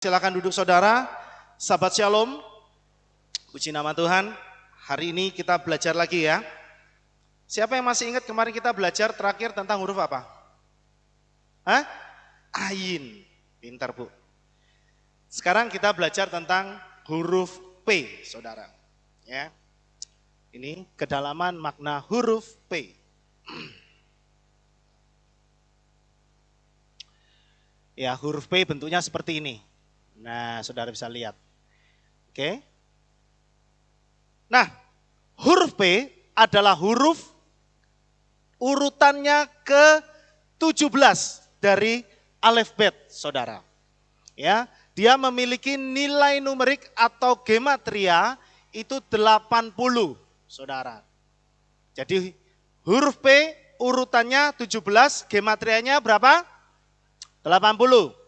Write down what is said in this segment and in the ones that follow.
Silakan duduk saudara, sahabat shalom, puji nama Tuhan. Hari ini kita belajar lagi ya. Siapa yang masih ingat kemarin kita belajar terakhir tentang huruf apa? Hah? Ayin, pintar bu. Sekarang kita belajar tentang huruf P, saudara. Ya, ini kedalaman makna huruf P. Ya, huruf P bentuknya seperti ini. Nah, saudara bisa lihat. Oke. Nah, huruf P adalah huruf urutannya ke-17 dari alfabet, saudara. Ya, dia memiliki nilai numerik atau gematria itu 80, saudara. Jadi huruf P urutannya 17, gematrianya berapa? 80.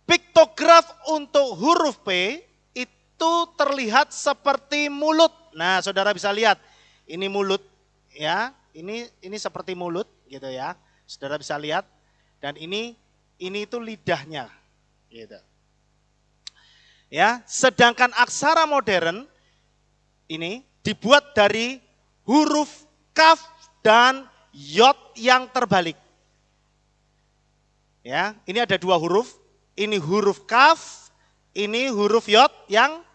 Piktograf untuk huruf P itu terlihat seperti mulut. Nah, saudara bisa lihat, ini mulut ya, ini seperti mulut gitu ya. Saudara bisa lihat, dan ini itu lidahnya gitu. Ya, sedangkan aksara modern ini dibuat dari huruf kaf dan yod yang terbalik. Ya, ini ada dua huruf. Ini huruf kaf, ini huruf yod yang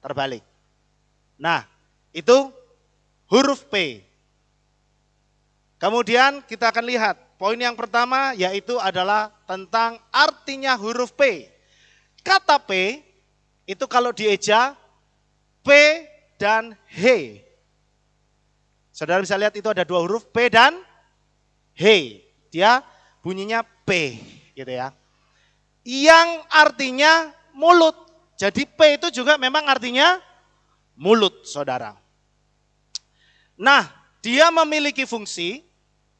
terbalik. Nah, itu huruf P. Kemudian kita akan lihat poin yang pertama yaitu adalah tentang artinya huruf P. Kata P itu kalau dieja P dan H. Saudara bisa lihat itu ada dua huruf P dan H. Dia bunyinya P gitu ya. Yang artinya mulut. Jadi P itu juga memang artinya mulut, saudara. Nah, dia memiliki fungsi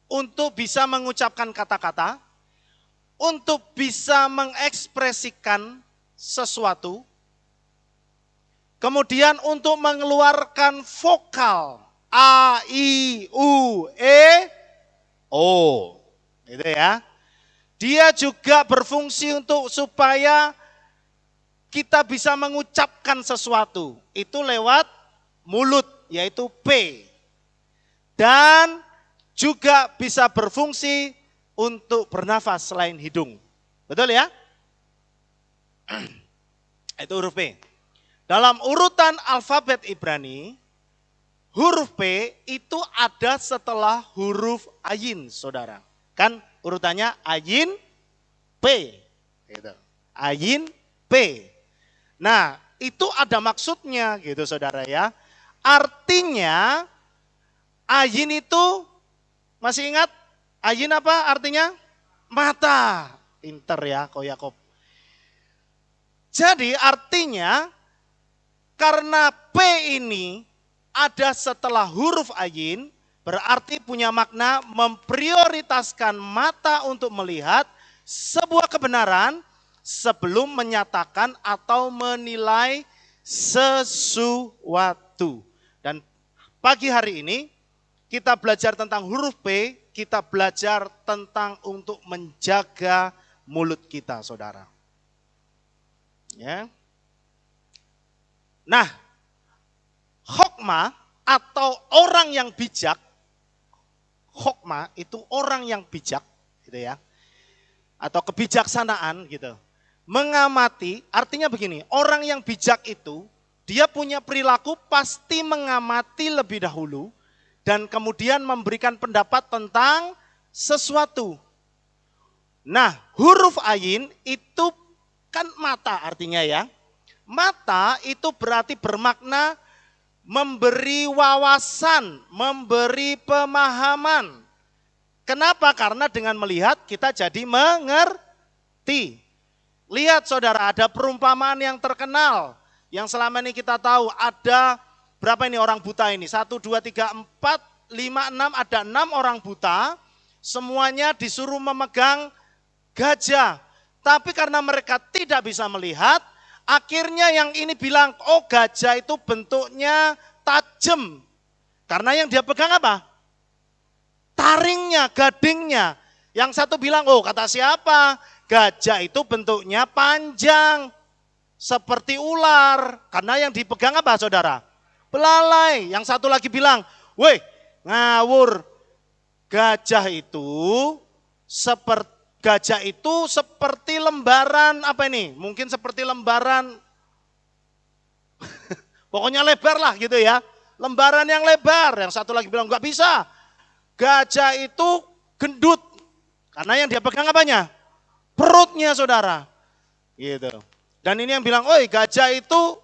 untuk bisa mengucapkan kata-kata, untuk bisa mengekspresikan sesuatu, kemudian untuk mengeluarkan vokal A, I, U, E, O. Gitu ya. Dia juga berfungsi untuk supaya kita bisa mengucapkan sesuatu. Itu lewat mulut, yaitu P. Dan juga bisa berfungsi untuk bernafas selain hidung. Betul ya? Itu huruf P. Dalam urutan alfabet Ibrani, huruf P itu ada setelah huruf ayin, saudara. Kan urutannya ayin P. Gitu. Ayin P. Nah, itu ada maksudnya gitu saudara ya. Artinya ayin itu, masih ingat ayin apa artinya? Mata. Pinter ya Ko Yakob. Jadi artinya karena P ini ada setelah huruf ayin, berarti punya makna memprioritaskan mata untuk melihat sebuah kebenaran sebelum menyatakan atau menilai sesuatu. Dan pagi hari ini kita belajar tentang huruf P, kita belajar tentang untuk menjaga mulut kita, saudara. Ya. Nah, hokmah atau orang yang bijak, hokmah itu orang yang bijak gitu ya. Atau kebijaksanaan gitu. Mengamati, artinya begini, orang yang bijak itu dia punya perilaku pasti mengamati lebih dahulu dan kemudian memberikan pendapat tentang sesuatu. Nah, huruf ayin itu kan mata artinya ya. Mata itu berarti bermakna memberi wawasan, memberi pemahaman. Kenapa? Karena dengan melihat kita jadi mengerti. Lihat saudara, ada perumpamaan yang terkenal. Yang selama ini kita tahu ada berapa ini orang buta ini? 1, 2, 3, 4, 5, 6, ada 6 orang buta. Semuanya disuruh memegang gajah. Tapi karena mereka tidak bisa melihat, akhirnya yang ini bilang, oh gajah itu bentuknya tajam. Karena yang dia pegang apa? Taringnya, gadingnya. Yang satu bilang, oh kata siapa? Gajah itu bentuknya panjang. seperti ular. Karena yang dipegang apa saudara? Belalai. Yang satu lagi bilang, weh ngawur. Gajah itu seperti lembaran apa ini? Mungkin seperti lembaran, pokoknya lebar lah gitu ya. Lembaran yang lebar. Yang satu lagi bilang, enggak bisa. Gajah itu gendut. Karena yang dia pegang apanya? Perutnya saudara. Gitu. Dan ini yang bilang, oi gajah itu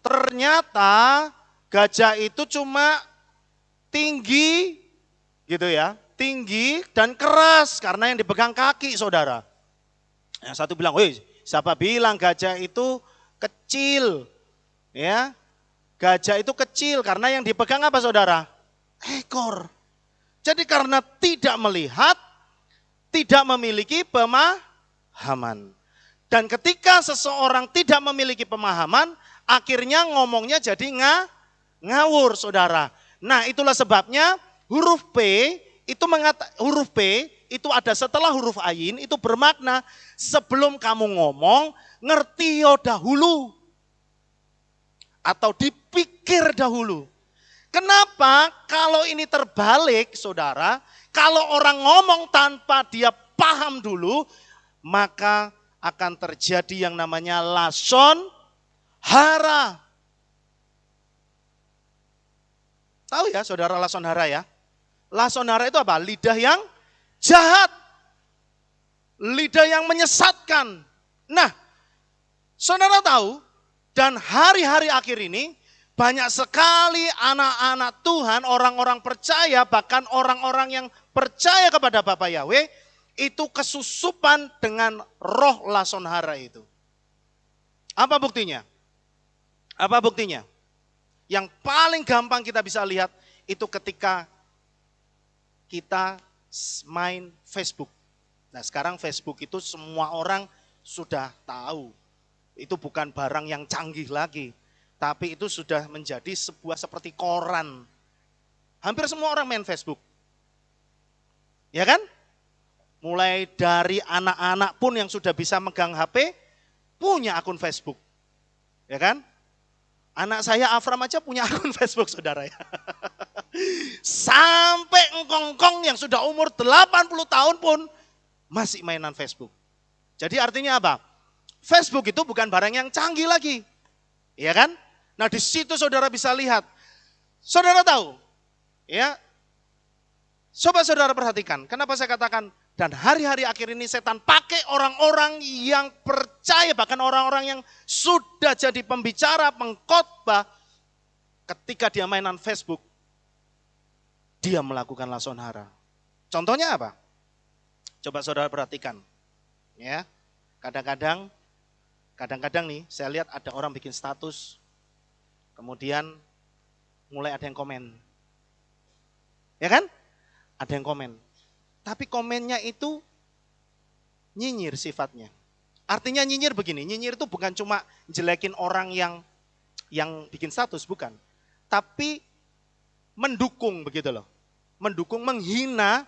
ternyata gajah itu cuma tinggi gitu ya. Tinggi dan keras karena yang dipegang kaki saudara. Yang satu bilang, woi siapa bilang gajah itu kecil. Ya, gajah itu kecil karena yang dipegang apa saudara? Ekor. Jadi karena tidak melihat, tidak memiliki pemahaman. Dan ketika seseorang tidak memiliki pemahaman, akhirnya ngomongnya jadi ngawur saudara. Nah itulah sebabnya huruf P itu ada setelah huruf ayin, itu bermakna sebelum kamu ngomong, ngerti dahulu. Atau dipikir dahulu. Kenapa? Kalau ini terbalik saudara, kalau orang ngomong tanpa dia paham dulu, maka akan terjadi yang namanya lason hara. Tahu ya saudara lason hara ya? Lason hara itu apa? Lidah yang jahat. Lidah yang menyesatkan. Nah, saudara tahu, dan hari-hari akhir ini, banyak sekali anak-anak Tuhan, orang-orang percaya, bahkan orang-orang yang percaya kepada Bapa Yahweh, itu kesusupan dengan roh lason hara itu. Apa buktinya? Apa buktinya? Yang paling gampang kita bisa lihat, itu ketika kita main Facebook. Nah sekarang Facebook itu semua orang sudah tahu. Itu bukan barang yang canggih lagi. Tapi itu sudah menjadi sebuah seperti koran. Hampir semua orang main Facebook. Ya kan? Mulai dari anak-anak pun yang sudah bisa megang HP, punya akun Facebook. Ya kan? Anak saya Afram aja punya akun Facebook saudara ya. Sampai engkong-engkong yang sudah umur 80 tahun pun masih mainan Facebook. Jadi artinya apa? Facebook itu bukan barang yang canggih lagi. Ya kan? Nah di situ saudara bisa lihat. Saudara tahu, ya. Coba saudara perhatikan, kenapa saya katakan dan hari-hari akhir ini setan pakai orang-orang yang percaya, bahkan orang-orang yang sudah jadi pembicara, pengkhotbah, ketika dia mainan Facebook, dia melakukan lason hara. Contohnya apa? Coba saudara perhatikan. Ya. Kadang-kadang nih saya lihat ada orang bikin status, kemudian mulai ada yang komen. Ya kan? Ada yang komen. Tapi komennya itu nyinyir sifatnya. Artinya nyinyir begini, nyinyir itu bukan cuma jelekin orang yang bikin status, bukan. Tapi mendukung begitu loh. Mendukung, menghina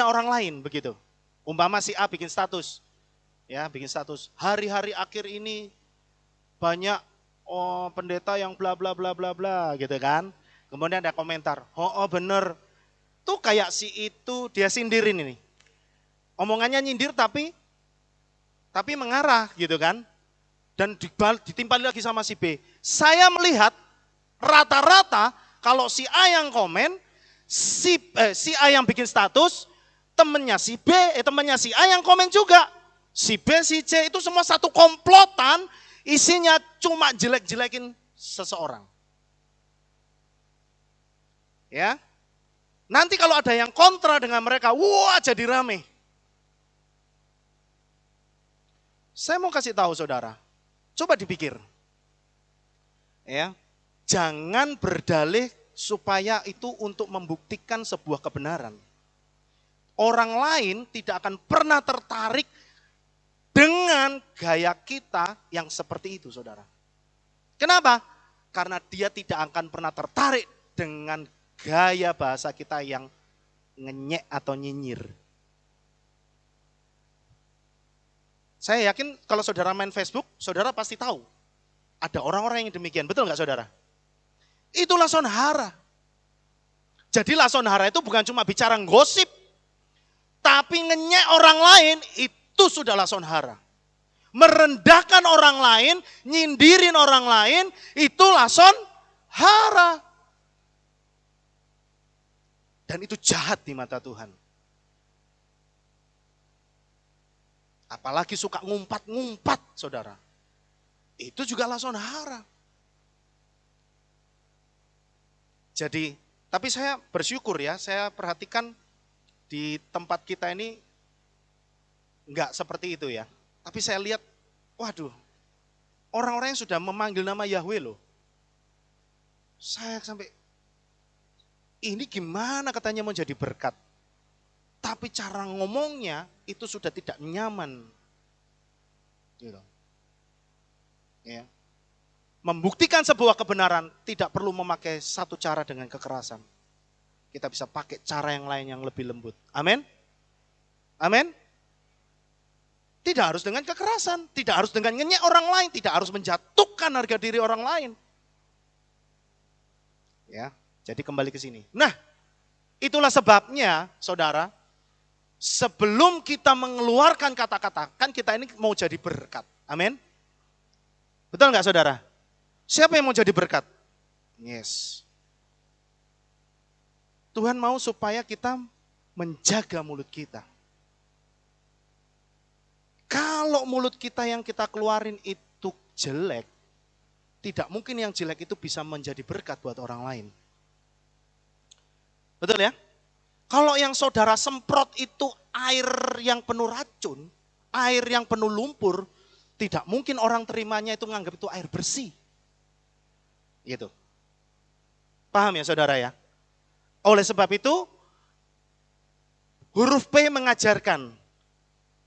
orang lain begitu. Umpama si A bikin status. Ya, bikin status. Hari-hari akhir ini banyak pendeta yang bla bla bla bla bla gitu kan. Kemudian ada komentar, oh bener. Tuh kayak si itu dia sindirin ini. Omongannya nyindir tapi mengarah gitu kan. Dan ditimpali lagi sama si B. Saya melihat rata-rata kalau si A yang komen, si A yang bikin status, temennya si B, temennya si A yang komen juga. Si B, si C itu semua satu komplotan, isinya cuma jelek-jelekin seseorang. Ya. Nanti kalau ada yang kontra dengan mereka, wah jadi rame. Saya mau kasih tahu saudara, coba dipikir. Ya, jangan berdalih supaya itu untuk membuktikan sebuah kebenaran. Orang lain tidak akan pernah tertarik dengan gaya kita yang seperti itu saudara. Kenapa? Karena dia tidak akan pernah tertarik dengan gaya bahasa kita yang ngenyek atau nyinyir. Saya yakin kalau saudara main Facebook, saudara pasti tahu. Ada orang-orang yang demikian, betul nggak saudara? Itu lason hara. Jadi lason hara itu bukan cuma bicara gosip, tapi ngenyek orang lain itu sudah lason hara. Merendahkan orang lain, nyindirin orang lain, itu lason hara. Dan itu jahat di mata Tuhan. Apalagi suka ngumpat-ngumpat, saudara. Itu juga lason hara. Jadi, tapi saya bersyukur ya, saya perhatikan di tempat kita ini enggak seperti itu ya. Tapi saya lihat, waduh, orang-orang yang sudah memanggil nama Yahweh loh. Saya sampai, ini gimana katanya mau jadi berkat. Tapi cara ngomongnya itu sudah tidak nyaman. Gitu. Ya. Membuktikan sebuah kebenaran tidak perlu memakai satu cara dengan kekerasan. Kita bisa pakai cara yang lain yang lebih lembut. Amin? Amin? Tidak harus dengan kekerasan, tidak harus dengan ngenyek orang lain, tidak harus menjatuhkan harga diri orang lain. Ya, jadi kembali ke sini. Nah, itulah sebabnya, saudara, sebelum kita mengeluarkan kata-kata, kan kita ini mau jadi berkat. Amin? Betul nggak saudara? Siapa yang mau jadi berkat? Yes. Tuhan mau supaya kita menjaga mulut kita. Kalau mulut kita yang kita keluarin itu jelek, tidak mungkin yang jelek itu bisa menjadi berkat buat orang lain. Betul ya? Kalau yang saudara semprot itu air yang penuh racun, air yang penuh lumpur, tidak mungkin orang terimanya itu menganggap itu air bersih. Gitu. Paham ya saudara ya? Oleh sebab itu, huruf P mengajarkan.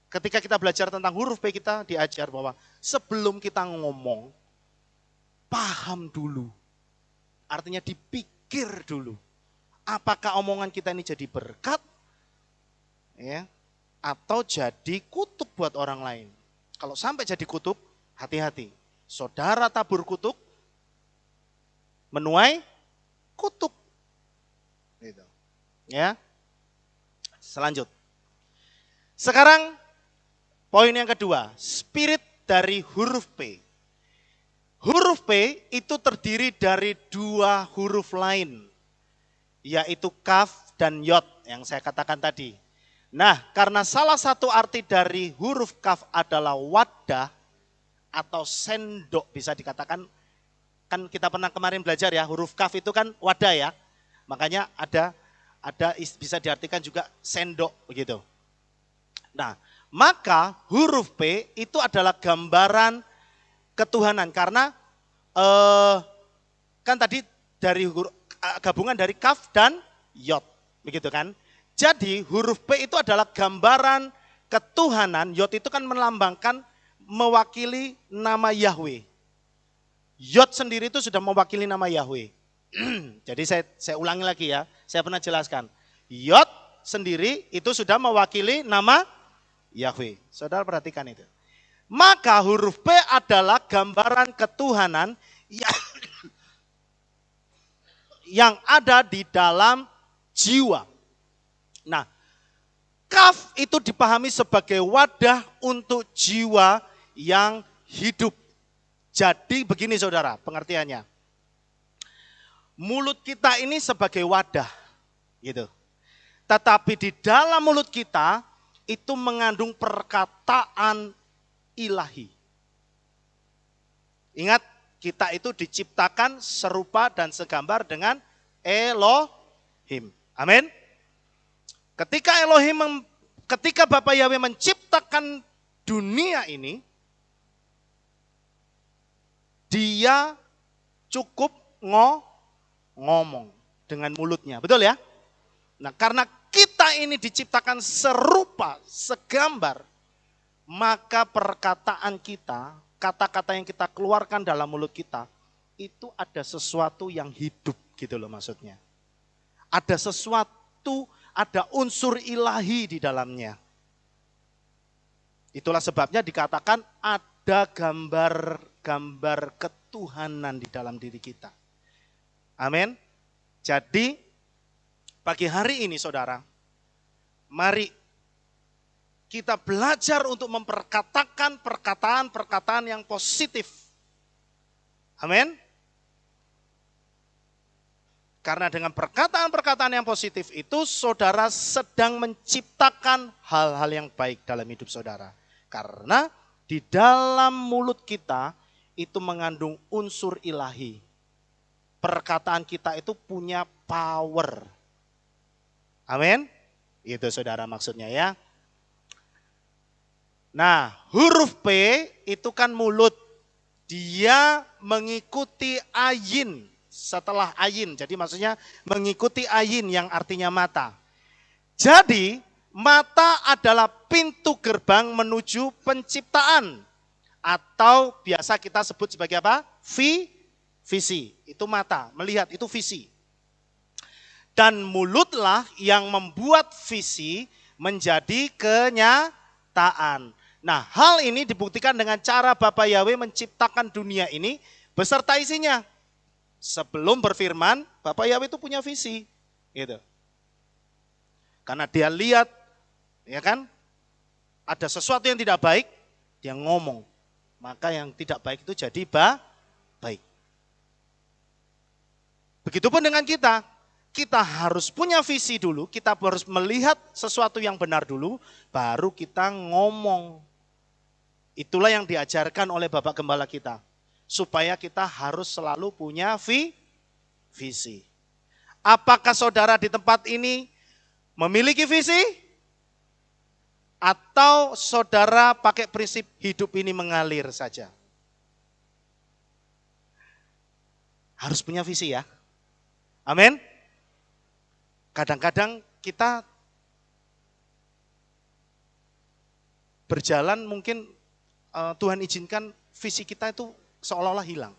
Ketika kita belajar tentang huruf P, kita diajar bahwa sebelum kita ngomong, paham dulu. Artinya dipikir dulu. Apakah omongan kita ini jadi berkat, ya, atau jadi kutuk buat orang lain. Kalau sampai jadi kutuk, hati-hati. Saudara tabur kutuk, menuai kutuk. Gitu. Ya. Selanjut. Sekarang poin yang kedua, spirit dari huruf P. Huruf P itu terdiri dari dua huruf lain, yaitu kaf dan yod yang saya katakan tadi. Nah, karena salah satu arti dari huruf kaf adalah wadah atau sendok, bisa dikatakan, kan kita pernah kemarin belajar ya, huruf kaf itu kan wadah ya. Makanya ada bisa diartikan juga sendok begitu. Nah, maka huruf P itu adalah gambaran ketuhanan karena kan tadi dari gabungan dari kaf dan yod, begitu kan? Jadi huruf P itu adalah gambaran ketuhanan, yod itu kan melambangkan mewakili nama Yahweh. Yod sendiri itu sudah mewakili nama Yahweh. Jadi saya ulangi lagi ya, saya pernah jelaskan. Yod sendiri itu sudah mewakili nama Yahweh. Saudara perhatikan itu. Maka huruf P adalah gambaran ketuhanan yang ada di dalam jiwa. Nah, kaf itu dipahami sebagai wadah untuk jiwa yang hidup. Jadi begini saudara, pengertiannya. Mulut kita ini sebagai wadah, gitu. Tetapi di dalam mulut kita itu mengandung perkataan ilahi. Ingat, kita itu diciptakan serupa dan segambar dengan Elohim. Amin. Ketika Bapa Yahweh menciptakan dunia ini, Dia cukup ngomong dengan mulutnya. Betul ya? Nah, karena kita ini diciptakan serupa, segambar, maka perkataan kita, kata-kata yang kita keluarkan dalam mulut kita, itu ada sesuatu yang hidup gitu loh maksudnya. Ada sesuatu, ada unsur ilahi di dalamnya. Itulah sebabnya dikatakan ada gambar-gambar ketuhanan di dalam diri kita. Amin. Jadi pagi hari ini saudara, mari kita belajar untuk memperkatakan perkataan-perkataan yang positif. Amin. Karena dengan perkataan-perkataan yang positif itu saudara sedang menciptakan hal-hal yang baik dalam hidup saudara. Karena di dalam mulut kita itu mengandung unsur ilahi. Perkataan kita itu punya power. Amin. Itu saudara maksudnya ya. Nah, huruf P itu kan mulut. Dia mengikuti ayin setelah ayin. Jadi maksudnya mengikuti ayin yang artinya mata. Jadi mata adalah pintu gerbang menuju penciptaan. Atau biasa kita sebut sebagai apa? Visi. Itu mata, melihat itu visi. Dan mulutlah yang membuat visi menjadi kenyataan. Nah, hal ini dibuktikan dengan cara Bapa Yahweh menciptakan dunia ini beserta isinya. Sebelum berfirman, Bapa Yahweh itu punya visi, gitu. Karena dia lihat, ya kan, ada sesuatu yang tidak baik, dia ngomong. Maka yang tidak baik itu jadi baik. Begitupun dengan kita. Kita harus punya visi dulu, kita harus melihat sesuatu yang benar dulu, baru kita ngomong. Itulah yang diajarkan oleh Bapak Gembala kita. Supaya kita harus selalu punya visi. Apakah saudara di tempat ini memiliki visi? Atau saudara pakai prinsip hidup ini mengalir saja? Harus punya visi ya. Amin. Kadang-kadang kita berjalan mungkin Tuhan izinkan visi kita itu seolah-olah hilang.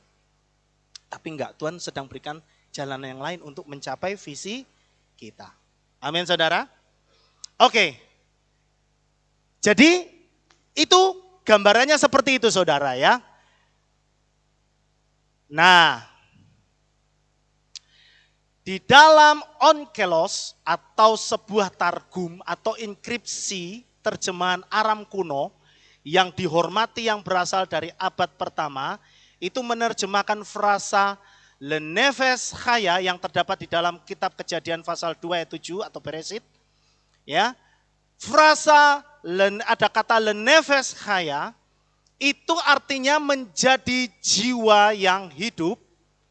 Tapi enggak, Tuhan sedang berikan jalan yang lain untuk mencapai visi kita. Amin saudara. Oke. Jadi itu gambarannya seperti itu saudara ya. Nah, di dalam onkelos atau sebuah targum atau inskripsi terjemahan Aram kuno yang dihormati yang berasal dari abad pertama itu menerjemahkan frasa lenefes chaya yang terdapat di dalam kitab Kejadian pasal 2 ayat 7 atau Beresit. Ya. Frasa ada kata lenefes chaya itu artinya menjadi jiwa yang hidup,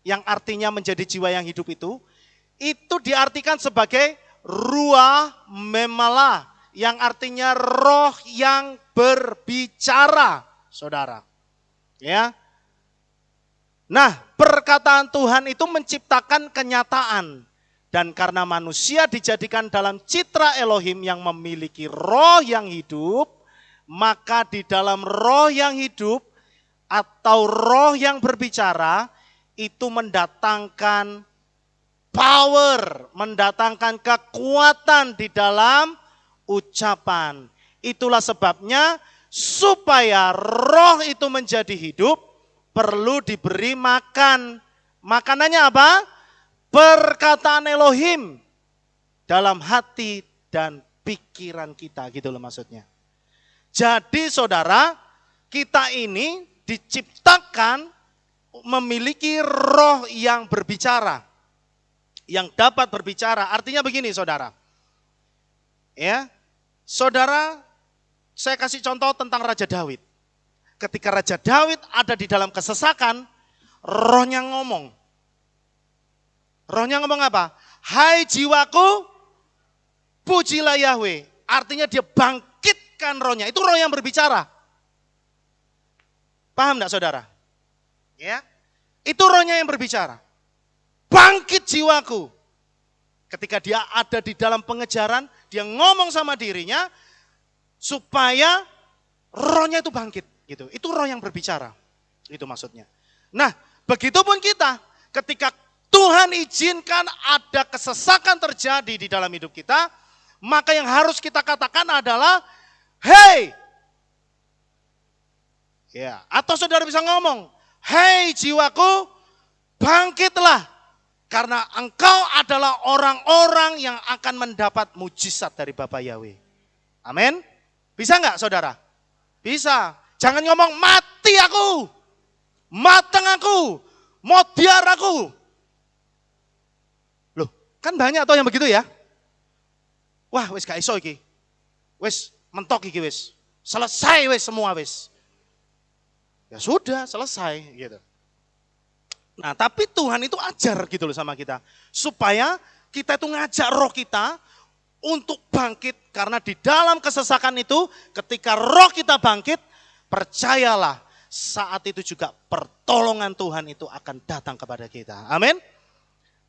yang artinya menjadi jiwa yang hidup itu diartikan sebagai ruah memala, yang artinya roh yang berbicara, saudara. Ya. Nah, perkataan Tuhan itu menciptakan kenyataan. Dan karena manusia dijadikan dalam citra Elohim yang memiliki roh yang hidup, maka di dalam roh yang hidup atau roh yang berbicara itu mendatangkan power, mendatangkan kekuatan di dalam ucapan. Itulah sebabnya supaya roh itu menjadi hidup, perlu diberi makan. Makanannya apa? Perkataan Elohim dalam hati dan pikiran kita, gitu loh maksudnya. Jadi saudara, kita ini diciptakan memiliki roh yang berbicara. Yang dapat berbicara, artinya begini saudara. Ya, saudara, saya kasih contoh tentang Raja Daud. Ketika Raja Daud ada di dalam kesesakan, rohnya ngomong. Rohnya ngomong apa? Hai jiwaku, pujilah Yahweh. Artinya dia bangkitkan rohnya. Itu roh yang berbicara. Paham enggak saudara? Ya, itu rohnya yang berbicara. Bangkit jiwaku. Ketika dia ada di dalam pengejaran, dia ngomong sama dirinya supaya rohnya itu bangkit. Gitu. Itu roh yang berbicara. Itu maksudnya. Nah, begitupun kita. Ketika Tuhan izinkan ada kesesakan terjadi di dalam hidup kita, maka yang harus kita katakan adalah, hey, Ya, atau saudara bisa ngomong, "Hei jiwaku, bangkitlah, karena engkau adalah orang-orang yang akan mendapat mujizat dari Bapa Yahweh." Amin. Bisa enggak saudara? Bisa. Jangan ngomong, "Mati aku, mateng aku, modiar aku." Loh, kan banyak toh yang begitu ya. Wah, wis gak iso iki. Wis mentok iki wis. Selesai wis semua wis. Ya sudah, selesai gitu. Nah, tapi Tuhan itu ajar gitu loh sama kita. Supaya kita itu ngajak roh kita untuk bangkit. Karena di dalam kesesakan itu, ketika roh kita bangkit, percayalah saat itu juga pertolongan Tuhan itu akan datang kepada kita. Amin.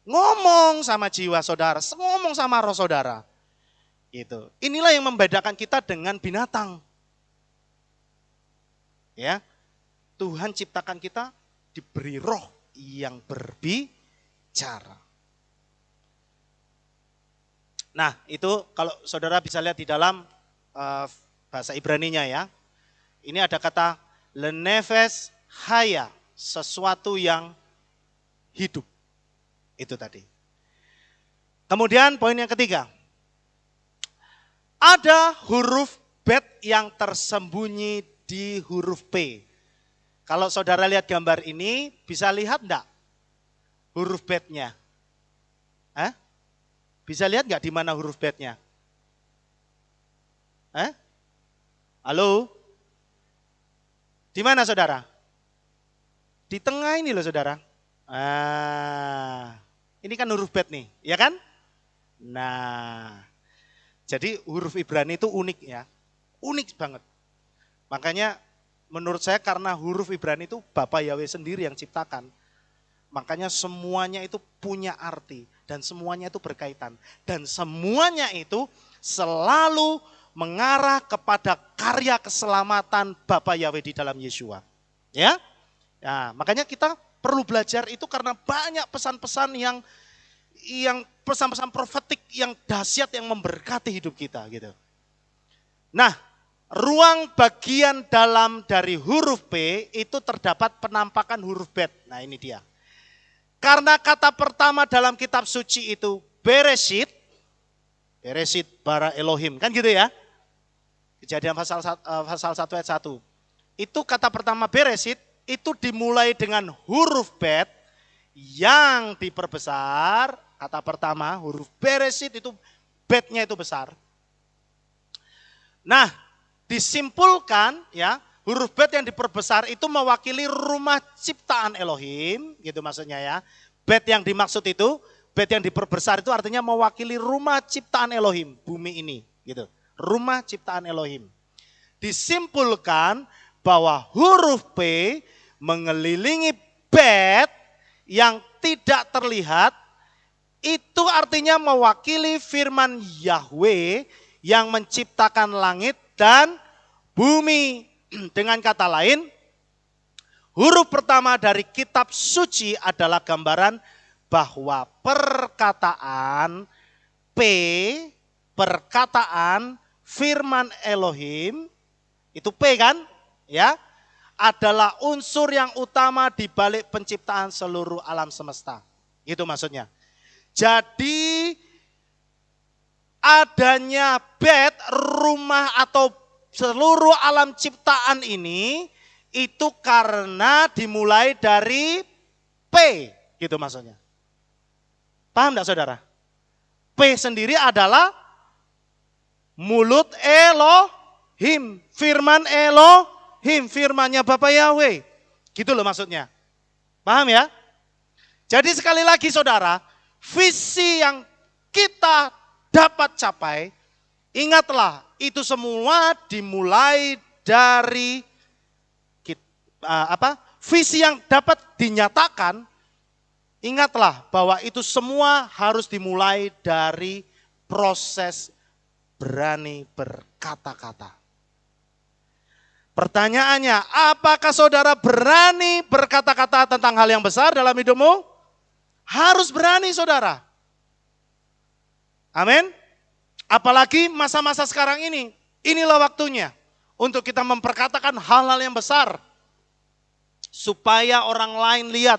Ngomong sama jiwa saudara, ngomong sama roh saudara. Gitu. Inilah yang membedakan kita dengan binatang. Ya. Tuhan ciptakan kita diberi roh yang berbicara. Nah, itu kalau saudara bisa lihat di dalam bahasa Ibraninya ya. Ini ada kata lenefes haya, sesuatu yang hidup. Itu tadi. Kemudian poin yang ketiga. Ada huruf bet yang tersembunyi di huruf P. Kalau saudara lihat gambar ini, bisa lihat enggak huruf betnya? Bisa lihat enggak di mana huruf betnya? Halo? Di mana saudara? Di tengah ini loh saudara. Ini kan huruf bet nih, ya kan? Nah, jadi huruf Ibrani itu unik ya. Unik banget. Makanya menurut saya karena huruf Ibrani itu Bapa Yahweh sendiri yang ciptakan. Makanya semuanya itu punya arti dan semuanya itu berkaitan. Dan semuanya itu selalu mengarah kepada karya keselamatan Bapa Yahweh di dalam Yeshua. Ya? Nah, makanya kita perlu belajar itu karena banyak pesan-pesan yang pesan-pesan profetik yang dahsyat yang memberkati hidup kita gitu. Nah, ruang bagian dalam dari huruf P itu terdapat penampakan huruf bet. Nah ini dia. Karena kata pertama dalam kitab suci itu Bereshit bara Elohim. Kan gitu ya. Kejadian pasal 1 ayat 1. Itu kata pertama Bereshit itu dimulai dengan huruf bet yang diperbesar. Kata pertama huruf Bereshit itu betnya itu besar. Nah, disimpulkan ya, huruf bet yang diperbesar itu mewakili rumah ciptaan Elohim, gitu maksudnya ya. Bet yang dimaksud itu, bet yang diperbesar itu artinya mewakili rumah ciptaan Elohim, bumi ini, gitu. Rumah ciptaan Elohim. Disimpulkan bahwa huruf P mengelilingi bet yang tidak terlihat, itu artinya mewakili firman Yahweh yang menciptakan langit dan bumi. Dengan kata lain, huruf pertama dari kitab suci adalah gambaran bahwa perkataan P, perkataan firman Elohim, itu P kan? Ya, adalah unsur yang utama di balik penciptaan seluruh alam semesta. Itu maksudnya. Jadi adanya bet, rumah atau seluruh alam ciptaan ini itu karena dimulai dari P, gitu maksudnya. Paham enggak saudara? P sendiri adalah mulut Elohim, firman Elohim, firmannya Bapa Yahweh. Gitu loh maksudnya. Paham ya? Jadi sekali lagi saudara, visi yang kita dapat capai, ingatlah itu semua dimulai dari visi yang dapat dinyatakan. Ingatlah bahwa itu semua harus dimulai dari proses berani berkata-kata. Pertanyaannya, apakah saudara berani berkata-kata tentang hal yang besar dalam hidupmu? Harus berani saudara. Amin. Apalagi masa-masa sekarang ini. Inilah waktunya untuk kita memperkatakan hal-hal yang besar. Supaya orang lain lihat,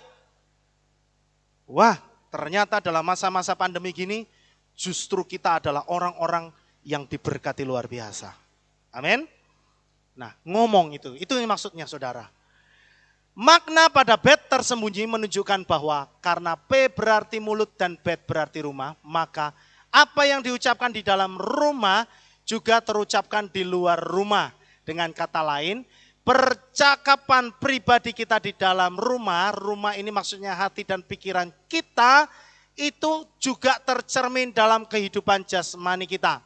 wah ternyata dalam masa-masa pandemi gini, justru kita adalah orang-orang yang diberkati luar biasa. Amin. Nah ngomong itu yang maksudnya saudara. Makna pada bet tersembunyi menunjukkan bahwa karena P berarti mulut dan bet berarti rumah, maka apa yang diucapkan di dalam rumah juga terucapkan di luar rumah. Dengan kata lain, percakapan pribadi kita di dalam rumah ini maksudnya hati dan pikiran kita, itu juga tercermin dalam kehidupan jasmani kita.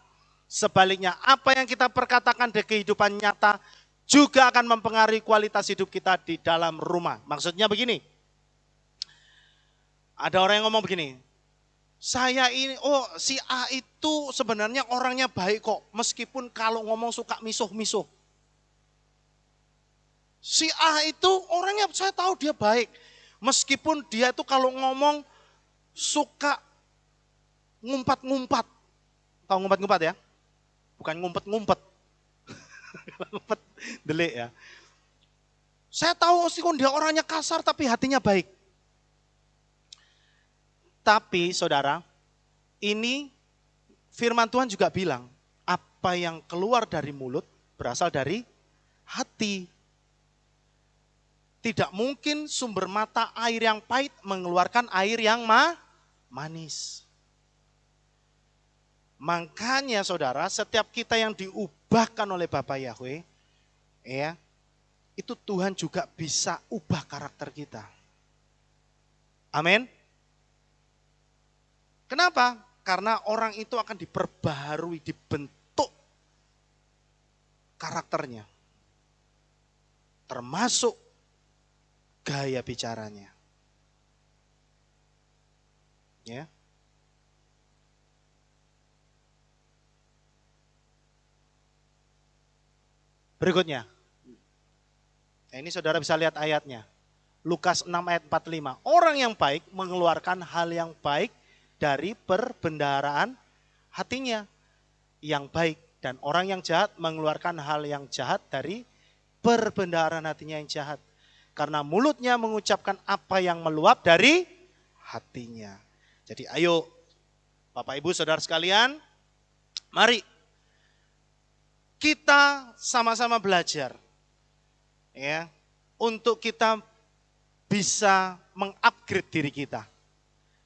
Sebaliknya, apa yang kita perkatakan di kehidupan nyata juga akan mempengaruhi kualitas hidup kita di dalam rumah. Maksudnya begini, ada orang yang ngomong begini, saya ini, si A itu sebenarnya orangnya baik kok, meskipun kalau ngomong suka misuh-misuh. Si A itu orangnya saya tahu dia baik, meskipun dia itu kalau ngomong suka ngumpat-ngumpat. Tahu ngumpat-ngumpat ya? Bukan ngumpet-ngumpet. Ngumpet delik ya. Saya tahu meskipun dia orangnya kasar tapi hatinya baik. Tapi saudara, ini firman Tuhan juga bilang, apa yang keluar dari mulut berasal dari hati. Tidak mungkin sumber mata air yang pahit mengeluarkan air yang manis. Makanya saudara, setiap kita yang diubahkan oleh Bapa Yahweh, ya, itu Tuhan juga bisa ubah karakter kita. Amin. Kenapa? Karena orang itu akan diperbaharui, dibentuk karakternya. Termasuk gaya bicaranya. Ya. Berikutnya. Nah, ini saudara bisa lihat ayatnya. Lukas 6 ayat 45. Orang yang baik mengeluarkan hal yang baik dari perbendaharaan hatinya yang baik. Dan orang yang jahat mengeluarkan hal yang jahat dari perbendaharaan hatinya yang jahat. Karena mulutnya mengucapkan apa yang meluap dari hatinya. Jadi ayo Bapak Ibu Saudara sekalian, mari kita sama-sama belajar. Ya, untuk kita bisa mengupgrade diri kita.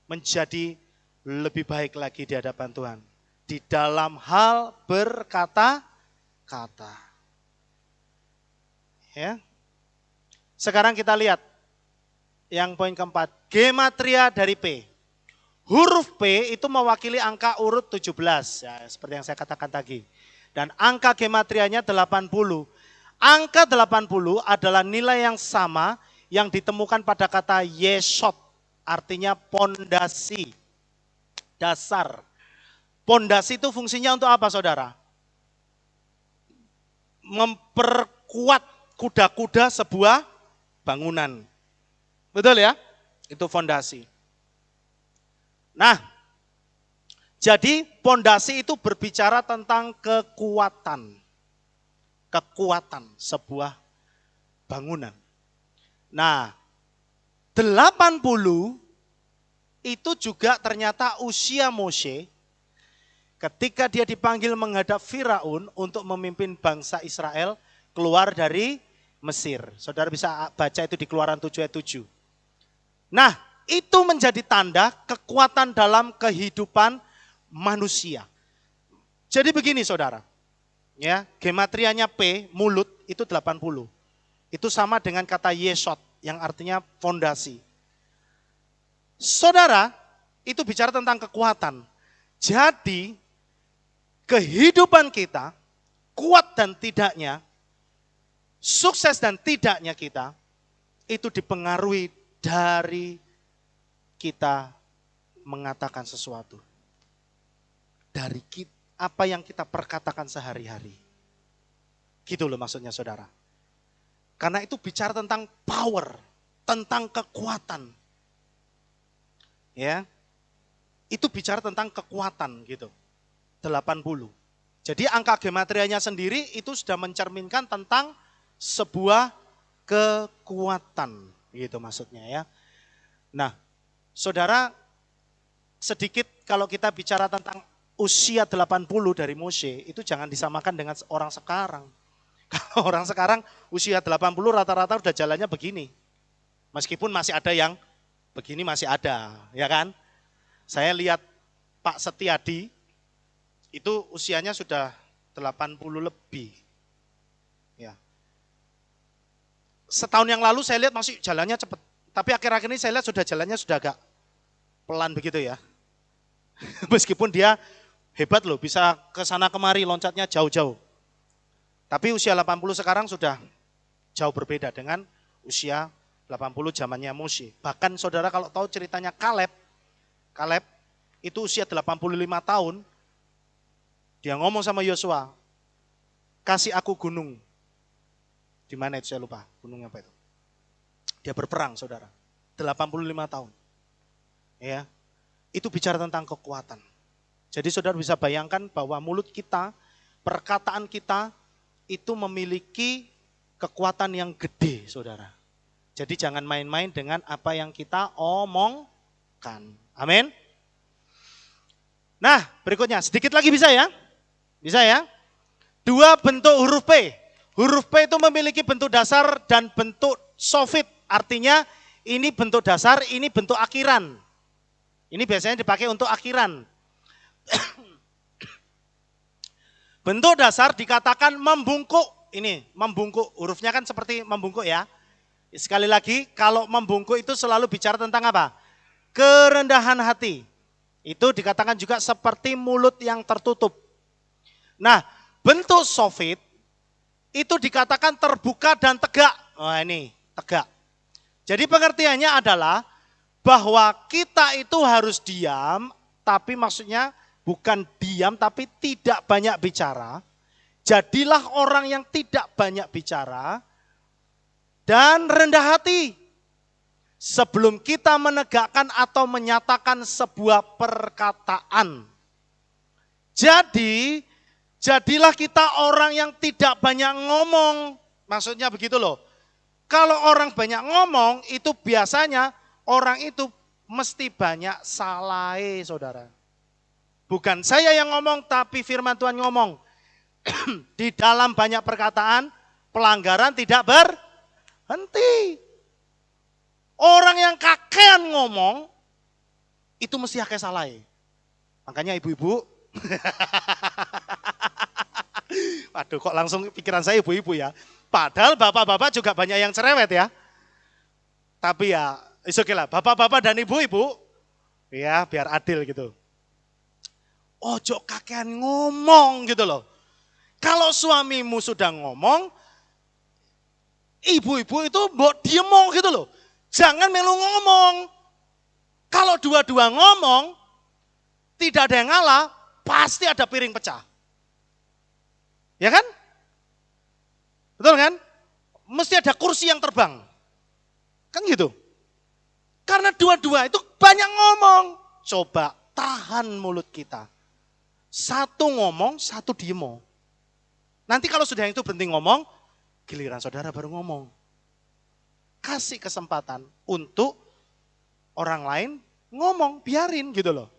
Menjadi lebih baik lagi di hadapan Tuhan. Di dalam hal berkata-kata. Ya. Sekarang kita lihat yang poin keempat. Gematria dari P. Huruf P itu mewakili angka urut 17. Ya, seperti yang saya katakan tadi. Dan angka gematrianya 80. Angka 80 adalah nilai yang sama yang ditemukan pada kata yesod. Artinya pondasi. Dasar. Pondasi itu fungsinya untuk apa saudara? Memperkuat kuda-kuda sebuah bangunan. Betul ya? Itu fondasi. Nah, jadi pondasi itu berbicara tentang kekuatan. Kekuatan sebuah bangunan. Nah, 80 itu juga ternyata usia Moshe ketika dia dipanggil menghadap Firaun untuk memimpin bangsa Israel keluar dari Mesir. Saudara bisa baca itu di Keluaran 7 ayat 7. Nah, itu menjadi tanda kekuatan dalam kehidupan manusia. Jadi begini saudara, ya, gematrianya P, mulut itu 80. Itu sama dengan kata yesod yang artinya fondasi. Saudara, itu bicara tentang kekuatan. Jadi, kehidupan kita, kuat dan tidaknya, sukses dan tidaknya kita, itu dipengaruhi dari kita mengatakan sesuatu. Dari apa yang kita perkatakan sehari-hari. Gitu loh maksudnya saudara. Karena itu bicara tentang power, tentang kekuatan. Ya, itu bicara tentang kekuatan gitu, 80. Jadi angka gematrianya sendiri itu sudah mencerminkan tentang sebuah kekuatan. Gitu maksudnya ya. Nah, saudara, sedikit kalau kita bicara tentang usia 80 dari Moshe, itu jangan disamakan dengan orang sekarang. Kalau orang sekarang usia 80 rata-rata udah jalannya begini. Meskipun masih ada yang begini masih ada, ya kan? Saya lihat Pak Setiadi, itu usianya sudah 80 lebih. Ya. Setahun yang lalu saya lihat masih jalannya cepat. Tapi akhir-akhir ini saya lihat sudah jalannya sudah agak pelan begitu ya. Meskipun dia hebat loh, bisa ke sana kemari loncatnya jauh-jauh. Tapi usia 80 sekarang sudah jauh berbeda dengan usia 80 zamannya Moshe. Bahkan saudara kalau tahu ceritanya Kaleb itu usia 85 tahun, dia ngomong sama Yosua, kasih aku gunung. Di mana itu saya lupa, gunungnya apa itu. Dia berperang saudara, 85 tahun. Ya, itu bicara tentang kekuatan. Jadi saudara bisa bayangkan bahwa mulut kita, perkataan kita, itu memiliki kekuatan yang gede, saudara. Jadi jangan main-main dengan apa yang kita omongkan. Amin. Nah, berikutnya sedikit lagi bisa ya? Bisa ya? 2 bentuk huruf P. Huruf P itu memiliki bentuk dasar dan bentuk sofit. Artinya ini bentuk dasar, ini bentuk akhiran. Ini biasanya dipakai untuk akhiran. Bentuk dasar dikatakan membungkuk. Ini membungkuk, hurufnya kan seperti membungkuk ya. Sekali lagi, kalau membungkuk itu selalu bicara tentang apa? Kerendahan hati. Itu dikatakan juga seperti mulut yang tertutup. Nah, bentuk sofit itu dikatakan terbuka dan tegak. Wah ini, tegak. Jadi pengertiannya adalah bahwa kita itu harus diam, tapi maksudnya bukan diam tapi tidak banyak bicara. Jadilah orang yang tidak banyak bicara dan rendah hati. Sebelum kita menegakkan atau menyatakan sebuah perkataan. Jadi, jadilah kita orang yang tidak banyak ngomong. Maksudnya begitu loh. Kalau orang banyak ngomong itu biasanya orang itu mesti banyak salah, saudara. Bukan saya yang ngomong, tapi firman Tuhan ngomong. Di dalam banyak perkataan, pelanggaran tidak berhenti. Orang yang kakean ngomong, itu mesti akeh salah. Makanya ibu-ibu, waduh kok langsung pikiran saya ibu-ibu ya. Padahal bapak-bapak juga banyak yang cerewet ya. Tapi ya, oke lah, bapak-bapak dan ibu-ibu, ya biar adil gitu. Ojo kakean ngomong gitu loh. Kalau suamimu sudah ngomong, ibu-ibu itu mbok diem gitu loh. Jangan melu ngomong. Kalau dua-dua ngomong, tidak ada yang ngalah, pasti ada piring pecah. Ya kan? Betul kan? Mesti ada kursi yang terbang. Kan gitu. Karena dua-dua itu banyak ngomong. Coba tahan mulut kita. Satu ngomong, satu diem. Nanti kalau sudah yang itu berhenti ngomong, giliran saudara baru ngomong. Kasih kesempatan untuk orang lain ngomong, biarin gitu loh.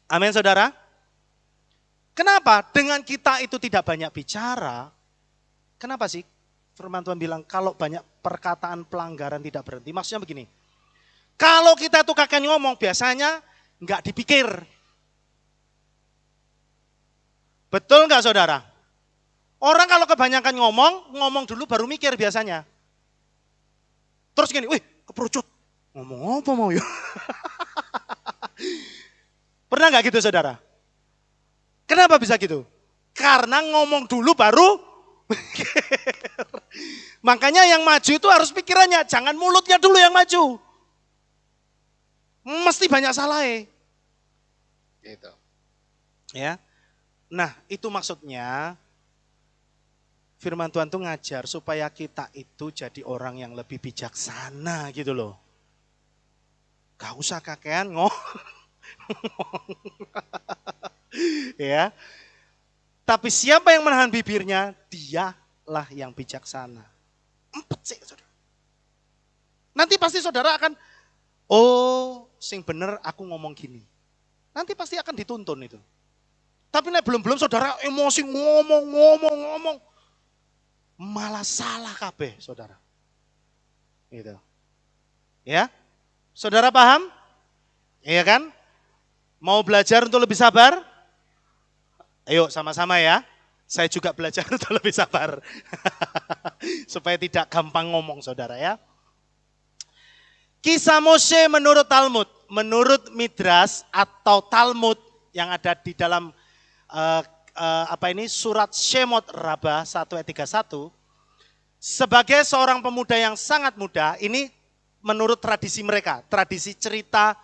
Amin saudara. Kenapa? Dengan kita itu tidak banyak bicara. Kenapa sih? Firman Tuhan bilang kalau banyak perkataan pelanggaran tidak berhenti. Maksudnya begini. Kalau kita tuh kakek ngomong biasanya nggak dipikir. Betul nggak saudara? Orang kalau kebanyakan ngomong dulu baru mikir biasanya. Terus gini, wih keperucut. Ngomong apa mau ya? Pernah nggak gitu saudara? Kenapa bisa gitu? Karena ngomong dulu baru makanya yang maju itu harus pikirannya, jangan mulutnya dulu yang maju. Mesti banyak salah gitu. Ya. Nah, itu maksudnya firman Tuhan tuh ngajar supaya kita itu jadi orang yang lebih bijaksana gitu loh. Gak usah kakean ngomong. Ya. Tapi siapa yang menahan bibirnya, dialah yang bijaksana. empet sih, saudara. Nanti pasti saudara akan, oh sing bener aku ngomong gini. Nanti pasti akan dituntun itu. Tapi nek belum-belum saudara emosi ngomong, malah salah kabeh saudara. Gitu. Ya, saudara paham? Iya kan? Mau belajar untuk lebih sabar? Ayo sama-sama ya. Saya juga belajar untuk lebih sabar. Supaya tidak gampang ngomong saudara ya. Kisah Moshe menurut Talmud, menurut Midras atau Talmud yang ada di dalam surat Shemot Rabbah 1 ayat 31, sebagai seorang pemuda yang sangat muda, ini menurut tradisi mereka, tradisi cerita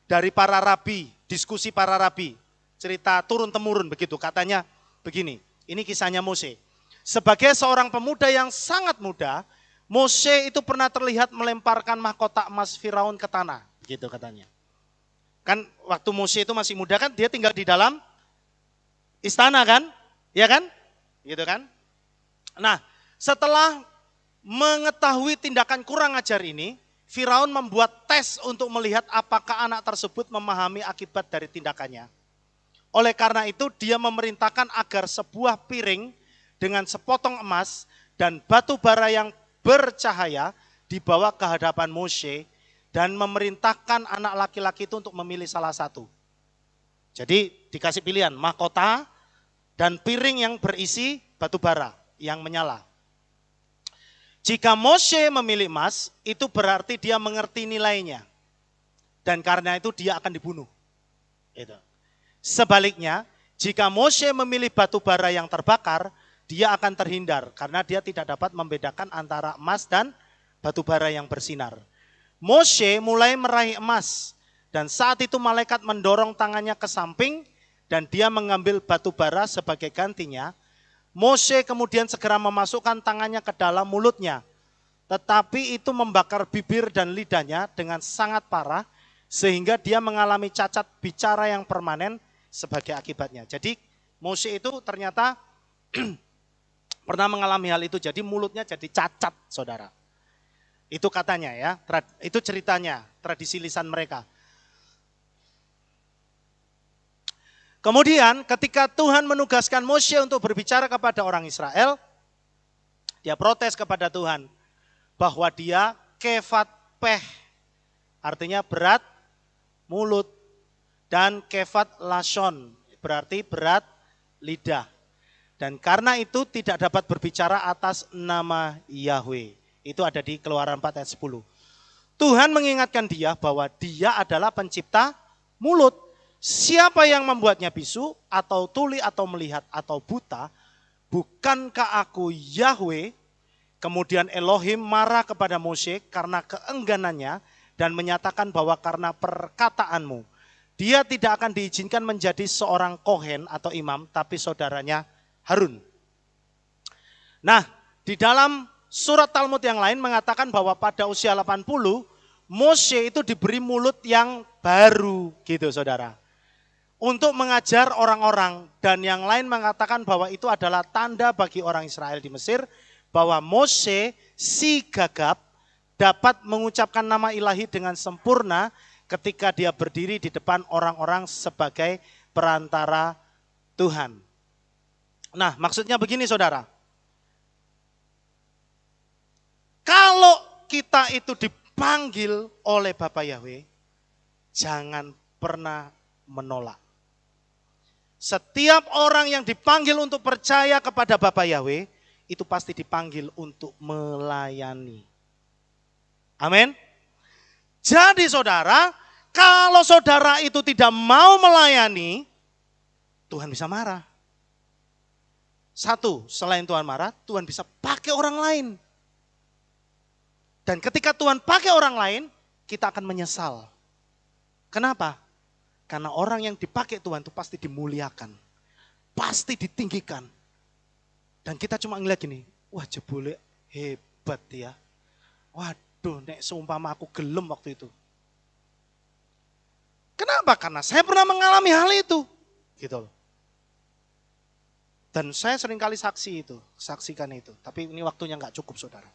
dari para rabi, diskusi para rabi, cerita turun-temurun begitu, katanya begini, ini kisahnya Moshe. Sebagai seorang pemuda yang sangat muda, Moshe itu pernah terlihat melemparkan mahkota emas Firaun ke tanah, gitu katanya. Kan waktu Moshe itu masih muda kan, dia tinggal di dalam istana kan, ya kan, gitu kan. Nah, setelah mengetahui tindakan kurang ajar ini, Firaun membuat tes untuk melihat apakah anak tersebut memahami akibat dari tindakannya. Oleh karena itu, dia memerintahkan agar sebuah piring dengan sepotong emas dan batu bara yang bercahaya dibawa ke hadapan Moshe dan memerintahkan anak laki-laki itu untuk memilih salah satu. Jadi dikasih pilihan mahkota dan piring yang berisi batu bara yang menyala. Jika Moshe memilih emas, itu berarti dia mengerti nilainya. Dan karena itu dia akan dibunuh. Itu. Sebaliknya, jika Moshe memilih batu bara yang terbakar, dia akan terhindar karena dia tidak dapat membedakan antara emas dan batu bara yang bersinar. Moshe mulai meraih emas dan saat itu malaikat mendorong tangannya ke samping dan dia mengambil batu bara sebagai gantinya. Moshe kemudian segera memasukkan tangannya ke dalam mulutnya, tetapi itu membakar bibir dan lidahnya dengan sangat parah sehingga dia mengalami cacat bicara yang permanen sebagai akibatnya. Jadi Moshe itu ternyata pernah mengalami hal itu, jadi mulutnya jadi cacat, saudara. Itu katanya ya, itu ceritanya, tradisi lisan mereka. Kemudian ketika Tuhan menugaskan Moshe untuk berbicara kepada orang Israel, dia protes kepada Tuhan bahwa dia kefat peh, artinya berat mulut, dan kefat lashon, berarti berat lidah. Dan karena itu tidak dapat berbicara atas nama Yahweh. Itu ada di Keluaran 4 ayat 10. Tuhan mengingatkan dia bahwa dia adalah pencipta mulut. Siapa yang membuatnya bisu atau tuli atau melihat atau buta, bukankah aku Yahweh? Kemudian Elohim marah kepada Moshe karena keengganannya dan menyatakan bahwa karena perkataanmu, dia tidak akan diizinkan menjadi seorang kohen atau imam, tapi saudaranya Harun. Nah, di dalam surat Talmud yang lain mengatakan bahwa pada usia 80, Moshe itu diberi mulut yang baru gitu saudara. Untuk mengajar orang-orang, dan yang lain mengatakan bahwa itu adalah tanda bagi orang Israel di Mesir, bahwa Moshe si gagap dapat mengucapkan nama ilahi dengan sempurna ketika dia berdiri di depan orang-orang sebagai perantara Tuhan. Nah, maksudnya begini saudara. Kalau kita itu dipanggil oleh Bapa Yahweh, jangan pernah menolak. Setiap orang yang dipanggil untuk percaya kepada Bapa Yahweh, itu pasti dipanggil untuk melayani. Amin. Jadi saudara, kalau saudara itu tidak mau melayani, Tuhan bisa marah. Satu, selain Tuhan marah, Tuhan bisa pakai orang lain. Dan ketika Tuhan pakai orang lain, kita akan menyesal. Kenapa? Karena orang yang dipakai Tuhan itu pasti dimuliakan. Pasti ditinggikan. Dan kita cuma ngeliat gini, wah jebule hebat ya. Waduh, nek seumpama aku gelem waktu itu. Kenapa? Karena saya pernah mengalami hal itu. Gitu loh. Dan saya seringkali saksikan itu. Tapi ini waktunya nggak cukup saudara.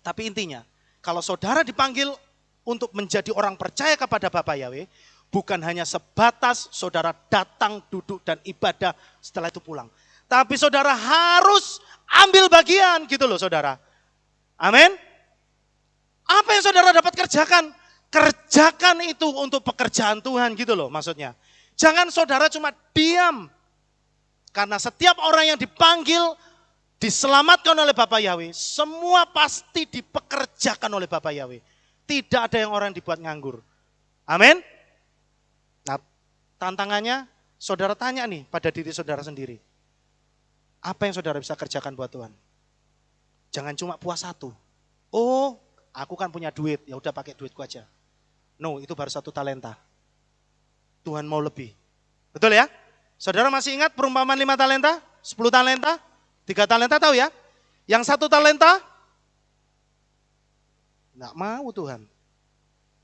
Tapi intinya, kalau saudara dipanggil untuk menjadi orang percaya kepada Bapa Yahweh, bukan hanya sebatas saudara datang, duduk, dan ibadah setelah itu pulang. Tapi saudara harus ambil bagian gitu loh saudara. Amin. Apa yang saudara dapat kerjakan? Kerjakan itu untuk pekerjaan Tuhan gitu loh maksudnya. Jangan saudara cuma diam. Karena setiap orang yang dipanggil, diselamatkan oleh Bapa Yahweh, semua pasti dipekerjakan oleh Bapa Yahweh. Tidak ada yang orang dibuat nganggur. Amin. Nah, tantangannya saudara tanya nih pada diri saudara sendiri. Apa yang saudara bisa kerjakan buat Tuhan? Jangan cuma puas satu. Oh, aku kan punya duit, ya udah pakai duitku aja. No, itu baru 1 talenta. Tuhan mau lebih. Betul ya? Saudara masih ingat perumpamaan 5 talenta, 10 talenta, 3 talenta tahu ya? Yang 1 talenta, enggak mau Tuhan.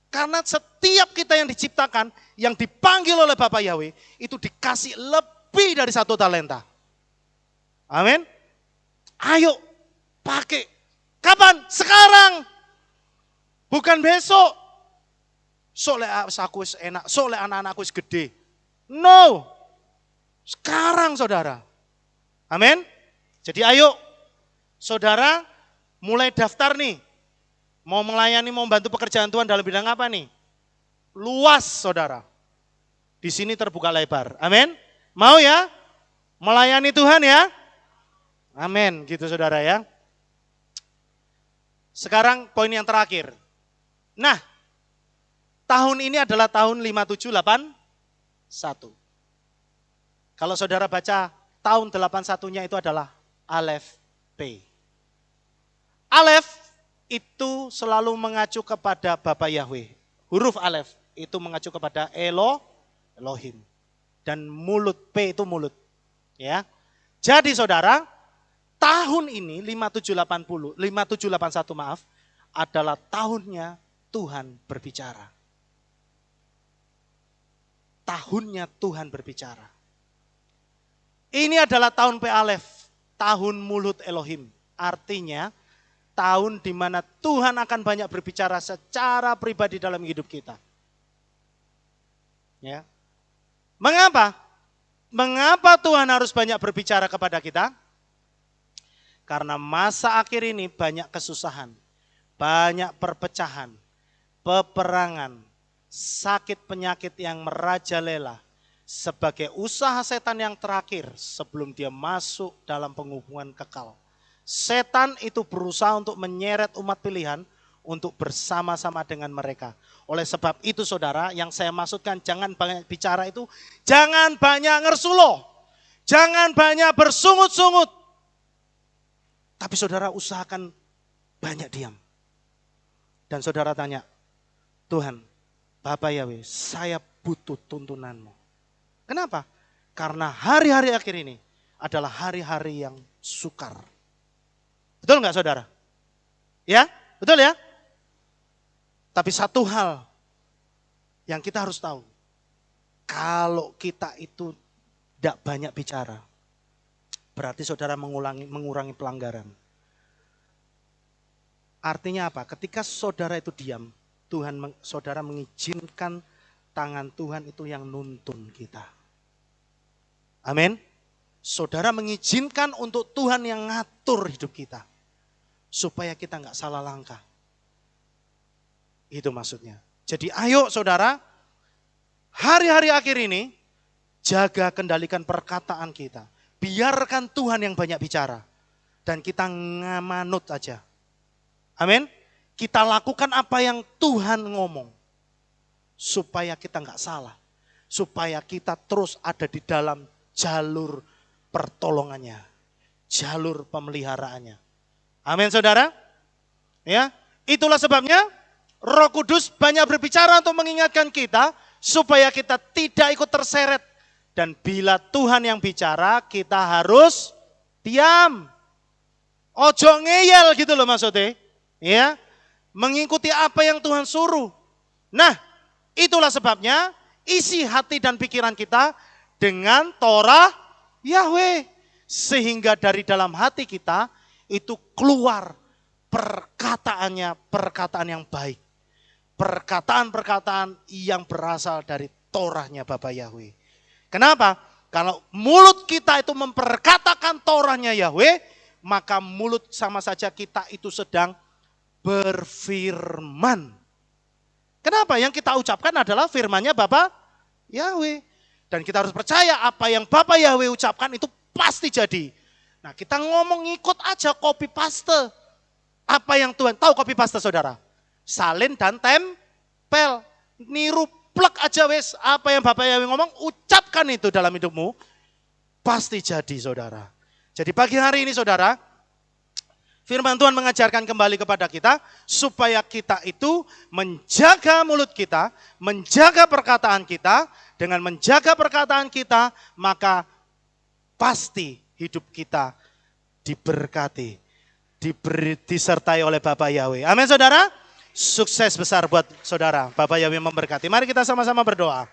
Karena setiap kita yang diciptakan, yang dipanggil oleh Bapa Yahweh, itu dikasih lebih dari 1 talenta. Amin. Ayo pakai. Kapan? Sekarang. Bukan besok. Soalnya aku enak, soalnya anak-anakku gede. No. Sekarang saudara. Amin. Jadi ayo saudara mulai daftar nih. Mau melayani, mau membantu pekerjaan Tuhan dalam bidang apa nih? Luas saudara. Di sini terbuka lebar. Amin. Mau ya? Melayani Tuhan ya? Amin, gitu saudara ya. Sekarang poin yang terakhir. Nah, tahun ini adalah tahun 5781. Kalau saudara baca tahun 81-nya itu adalah Alef P. Alef itu selalu mengacu kepada Bapa Yahweh. Huruf Alef itu mengacu kepada Elohim. Dan mulut P itu mulut. Ya. Jadi saudara, tahun ini 5781 adalah tahunnya Tuhan berbicara. Tahunnya Tuhan berbicara. Ini adalah tahun P Alef, tahun mulut Elohim. Artinya tahun di mana Tuhan akan banyak berbicara secara pribadi dalam hidup kita. Ya. Mengapa? Mengapa Tuhan harus banyak berbicara kepada kita? Karena masa akhir ini banyak kesusahan, banyak perpecahan, peperangan, sakit penyakit yang merajalela sebagai usaha setan yang terakhir sebelum dia masuk dalam penghubungan kekal. Setan itu berusaha untuk menyeret umat pilihan untuk bersama-sama dengan mereka. Oleh sebab itu saudara, yang saya maksudkan jangan banyak bicara itu, jangan banyak ngersuloh, jangan banyak bersungut-sungut. Tapi saudara usahakan banyak diam. Dan saudara tanya, Tuhan, Bapa Yahweh, saya butuh tuntunanmu. Kenapa? Karena hari-hari akhir ini adalah hari-hari yang sukar. Betul enggak saudara? Ya, betul ya? Tapi satu hal yang kita harus tahu, kalau kita itu tidak banyak bicara, berarti saudara mengurangi pelanggaran. Artinya apa? Ketika saudara itu diam, saudara mengizinkan tangan Tuhan itu yang nuntun kita. Amin. Saudara mengizinkan untuk Tuhan yang ngatur hidup kita. Supaya kita nggak salah langkah. Itu maksudnya. Jadi ayo saudara, hari-hari akhir ini, jaga kendalikan perkataan kita. Biarkan Tuhan yang banyak bicara. Dan kita ngamanut aja. Amin. Kita lakukan apa yang Tuhan ngomong. Supaya kita nggak salah. Supaya kita terus ada di dalam jalur pertolongannya. Jalur pemeliharaannya. Amin saudara. Ya, itulah sebabnya Roh Kudus banyak berbicara untuk mengingatkan kita. Supaya kita tidak ikut terseret. Dan bila Tuhan yang bicara, kita harus diam. Ojo ngeyel gitu loh maksudnya. Ya, mengikuti apa yang Tuhan suruh. Nah, itulah sebabnya isi hati dan pikiran kita dengan Torah Yahweh. Sehingga dari dalam hati kita itu keluar perkataannya perkataan yang baik. Perkataan-perkataan yang berasal dari Torahnya Bapa Yahweh. Kenapa? Kalau mulut kita itu memperkatakan Torahnya Yahweh, maka mulut sama saja kita itu sedang berfirman. Kenapa? Yang kita ucapkan adalah firman-Nya Bapa Yahweh. Dan kita harus percaya apa yang Bapa Yahweh ucapkan itu pasti jadi. Nah, kita ngomong ngikut aja copy paste. Apa yang Tuhan tahu copy paste saudara? Salin dan tempel. Niru plek aja wes, apa yang Bapak Yahweh ngomong, ucapkan itu dalam hidupmu, pasti jadi saudara. Jadi pagi hari ini saudara, firman Tuhan mengajarkan kembali kepada kita, supaya kita itu menjaga mulut kita, menjaga perkataan kita, dengan menjaga perkataan kita, maka pasti hidup kita diberkati, disertai oleh Bapak Yahweh. Amin saudara. Sukses besar buat saudara. Bapak Yahweh memberkati. Mari kita sama-sama berdoa.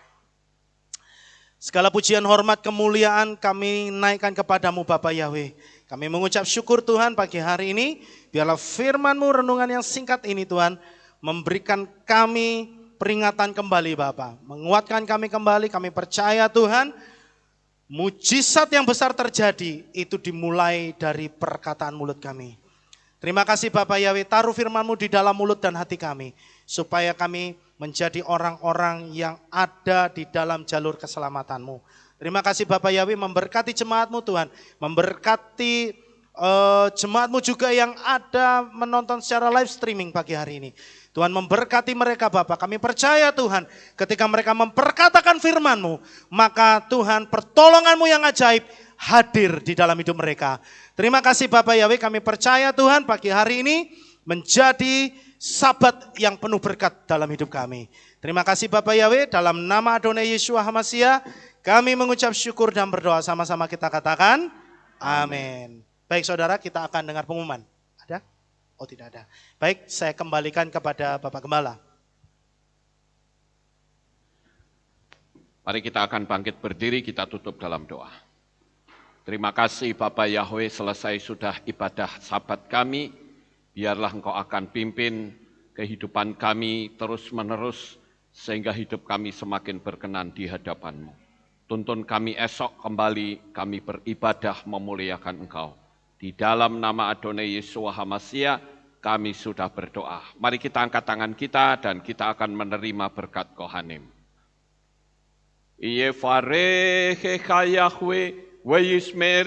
Segala pujian, hormat, kemuliaan kami naikkan kepadamu Bapak Yahweh. Kami mengucap syukur Tuhan pagi hari ini. Biarlah firman-Mu renungan yang singkat ini Tuhan memberikan kami peringatan kembali Bapak. Menguatkan kami kembali. Kami percaya Tuhan mujizat yang besar terjadi itu dimulai dari perkataan mulut kami. Terima kasih Bapak Yahweh, taruh firman-Mu di dalam mulut dan hati kami. Supaya kami menjadi orang-orang yang ada di dalam jalur keselamatan-Mu. Terima kasih Bapak Yahweh, memberkati jemaat-Mu Tuhan. Memberkati jemaat-Mu juga yang ada menonton secara live streaming pagi hari ini. Tuhan memberkati mereka Bapak. Kami percaya Tuhan ketika mereka memperkatakan firman-Mu. Maka Tuhan pertolongan-Mu yang ajaib hadir di dalam hidup mereka. Terima kasih Bapak Yahweh, kami percaya Tuhan pagi hari ini menjadi Sabat yang penuh berkat dalam hidup kami. Terima kasih Bapak Yahweh, dalam nama Adonai Yeshua HaMashiach kami mengucap syukur dan berdoa, sama-sama kita katakan amin. Baik saudara, kita akan dengar pengumuman. Ada? Oh tidak ada. Baik, saya kembalikan kepada Bapak Gembala. Mari kita akan bangkit berdiri, kita tutup dalam doa. Terima kasih Bapak Yahweh, selesai sudah ibadah Sabat kami, biarlah Engkau akan pimpin kehidupan kami terus-menerus, sehingga hidup kami semakin berkenan di hadapan-Mu. Tuntun kami esok kembali, kami beribadah memuliakan Engkau. Di dalam nama Adonai Yeshua HaMashiach, kami sudah berdoa. Mari kita angkat tangan kita dan kita akan menerima berkat Kohanim. Yevarechecha Yahweh, Vayishmereka.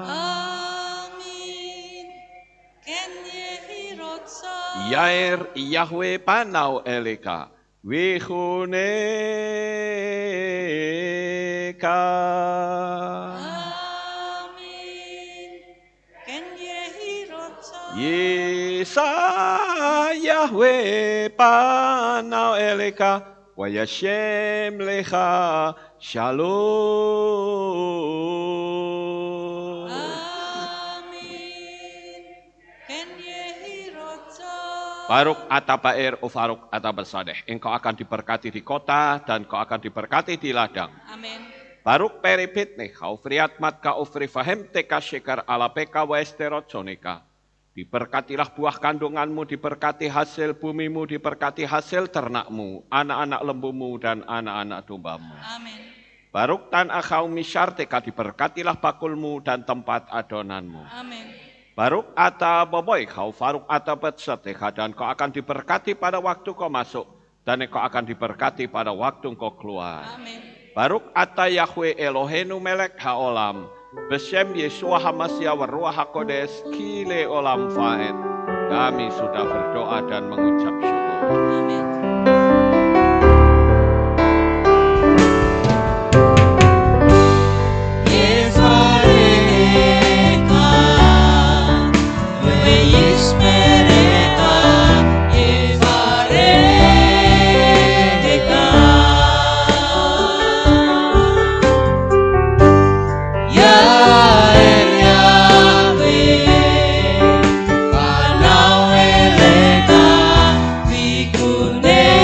Amin. Ken Yehirotza. Yair Yahweh panau eleka. Vichuneka. Amin. Ken Yehirotza. Yesa Yahweh panau eleka. Wayashem lecha shalom. Amin. Ken Yehirotza. Baruk atabair ufaruk atabasadeh. Engkau akan diberkati di kota dan kau akan diberkati di ladang. Amin. Baruk peripit necha ufriat matka ufri fahem teka shekar ala peka wa esterot soneka. Diberkatilah buah kandunganmu, diberkati hasil bumimu, diberkati hasil ternakmu, anak-anak lembumu dan anak-anak dombamu. Amin. Baruk tan akhau misyarteka, diberkatilah bakulmu dan tempat adonanmu. Amin. Baruk ata boboy kau faruk ata betseteha, dan kau akan diberkati pada waktu kau masuk, dan kau akan diberkati pada waktu kau keluar. Amin. Baruk ata Yahweh Eloheinu melek haolam, Beshem Yeshua HaMashiach Waruach HaKodes Kile Olam Faed. Kami sudah berdoa dan mengucap syukur. Amin. Kunde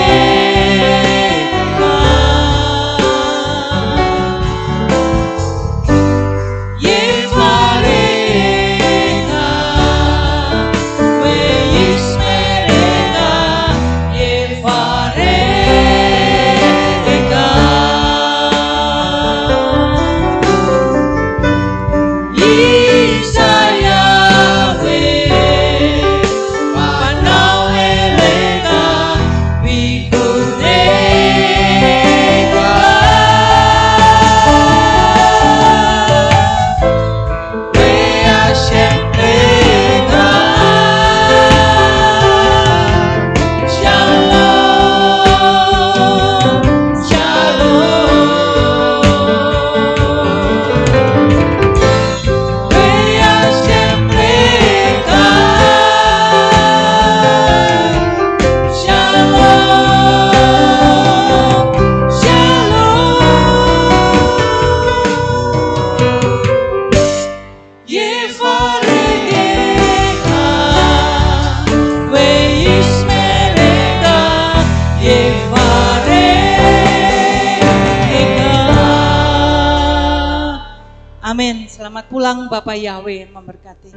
Selamat pulang Bapak Yahweh memberkati.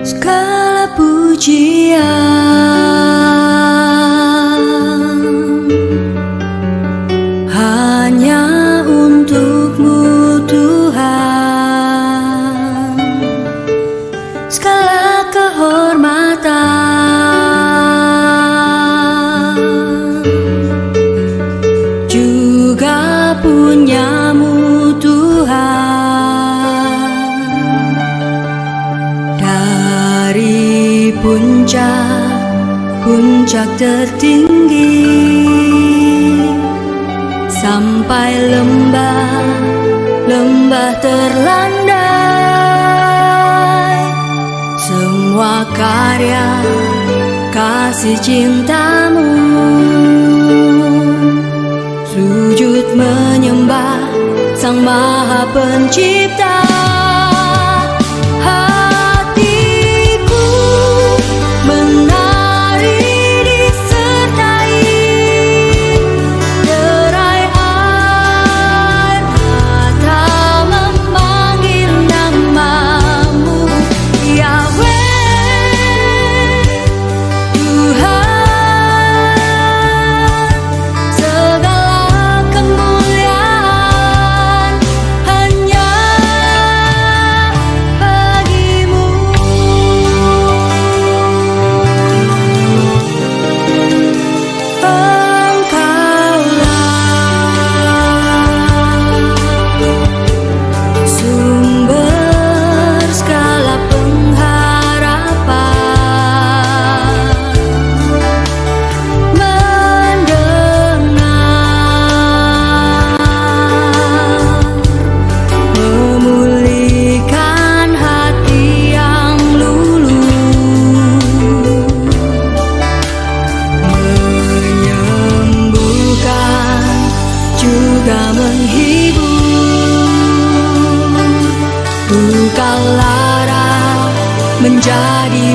Segala pujian hanya untuk-Mu Tuhan, segala kehormatan juga punya-Mu Tuhan. Dari puncak tertinggi sampai lembah terlandai, semua karya kasih cinta-Mu, sujud menyembah Sang Maha Pencipta. Menjadi